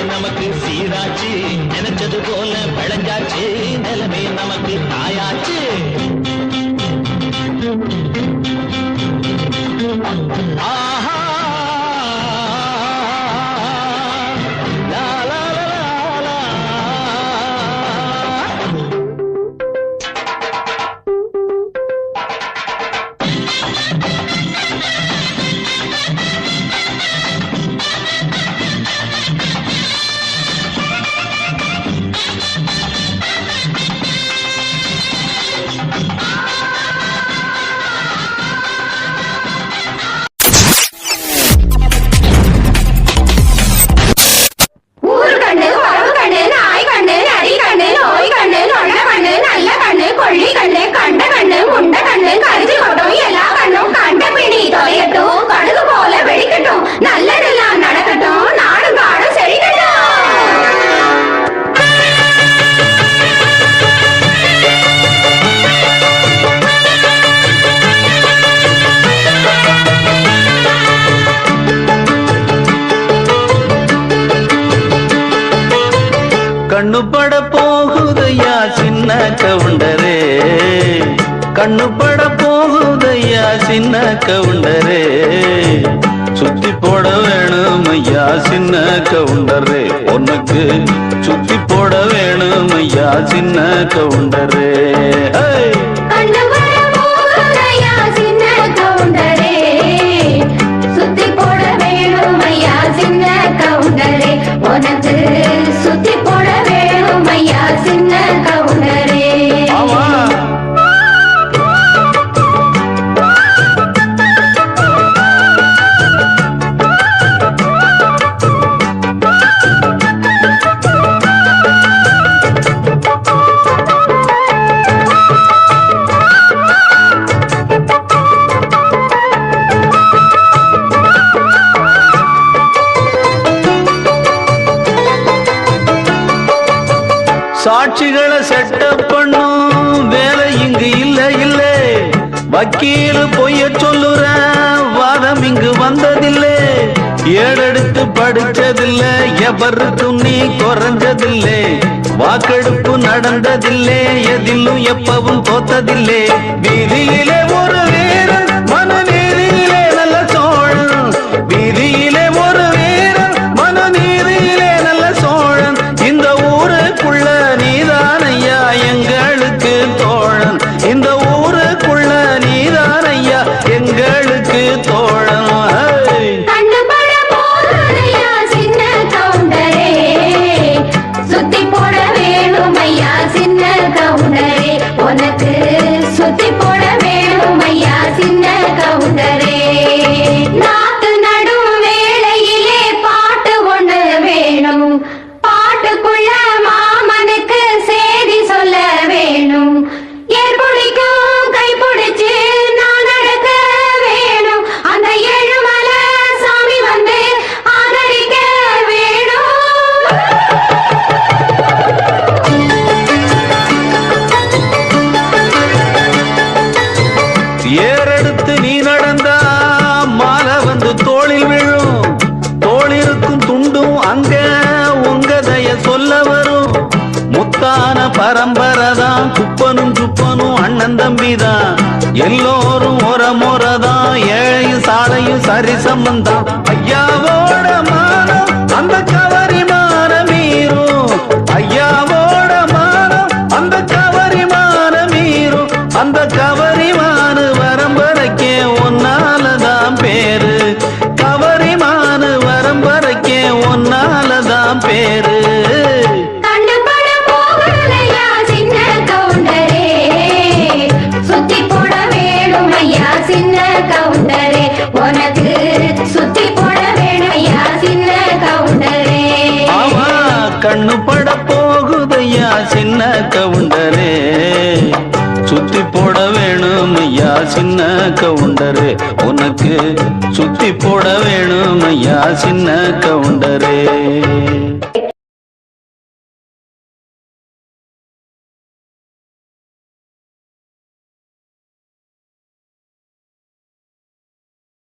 நமக்கு சீராச்சு நினைச்சது போல விளைஞ்சாச்சு நிலைமை நமக்கு தாயாச்சு ஆஹா கண்ணுபட போகுதையா சின்ன கவுண்டரே கண்ணுபட போகுதையா சின்ன கவுண்டரே சுத்தி போட வேணும் ஐயா சின்ன கவுண்டரே உனக்கு சுத்தி போட வேணும் ஐயா சின்ன கவுண்டரே உனக்கு சுத்தி போட வேணும் ஐயா சின்ன கவுண்டரே சாட்சிகளை செட்டப் பண்ணும் வேலை இங்கு இல்ல இல்ல வக்கீல் பொய்ய சொல்லுற வாதம் இங்கு வந்ததில்லை ஏடெடுத்து படிச்சதில்லை எவருக்கும் நீ குறைஞ்சதில்லை வாக்கெடுப்பு நடந்ததில்லை எதிலும் எப்பவும் தோத்ததில்லை வீதியிலே ஒரு வீரன் மனநீதியிலே நல்ல சோழன் வீதியிலே ஒரு வீரன் மனநீதியிலே நல்ல சோழன் இந்த ஊருக்குள்ள நீதானையா எங்களுக்கு தோழன் இந்த ஊருக்குள்ள நீதானையா எங்களுக்கு தோழன் சுத்தி போட வேணும் ஐயா சின்ன கவுண்டரே உனக்கு சுத்தி போட வேணும் ஐயா சின்ன கவுண்டரே நாத்து நடும் வேளையிலே பாட்டு ஒண்ணு வேணும் பாட்டுக்குள்ள மாமனுக்கு செய்தி சொல்ல வேணும் ஏற்புடிக்கும் கைப்பிடிச்சு நான் நடக்க வேணும் அந்த ஏழுமலை சாமி வந்து ஆதரிக்க வேணும் ஏறெடுத்து நீ நடந்தா மாலை வந்து தோளில் விழும் தோளிருக்கும் துண்டும் அங்க உங்க தய சொல்ல வரும் முத்தான பரம்பரைதான் குப்பனும் சுப்பனும் அண்ணன் தம்பிதான் எல்லோரும் ஒரு முறைதான் ஏழையும் சாலையும் சரி சம்பந்தம் ஐயாவோட மானம் அந்த கவரி மான மீறும் ஐயாவோட மானம் அந்த கவரி மான மீறும் அந்த கவரிமானு வரம்பரைக்கே ஒன்னாலதான் பேரு கவரிமானு வரம்பரைக்கே ஒன்னாலதான் பேரு சுத்தி போட வேணும் ஐயா சின்ன கவுண்டரே உனக்கு சுத்தி போட வேணுமையா சின்ன கவுண்டரே. ஆமா கண்ணு பட போகுதையா சின்ன கவுண்டரே, சுத்தி போட வேணும் ஐயா சின்ன கவுண்டரே, உனக்கு சுத்தி போட வேணும் ஐயா சின்ன கவுண்டரே.